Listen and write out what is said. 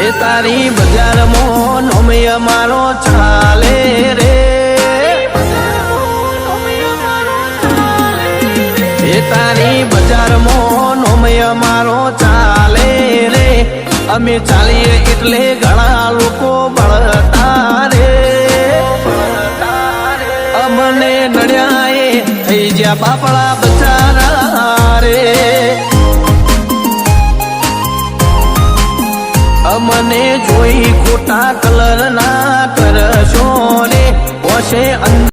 એ તારી બજારમાં નોમય મારો ચાલે રે, એ તારી બજારમાં નોમય મારો ચાલે રે, અમે ચાલીએ એટલે ઘણા લોકો બળતા રે, અમને નડ્યા એ થઈ જ્યાં બાપડા બચારા રે, અમને જોઈ ખોટા કલર ના કરશો રે, હોશે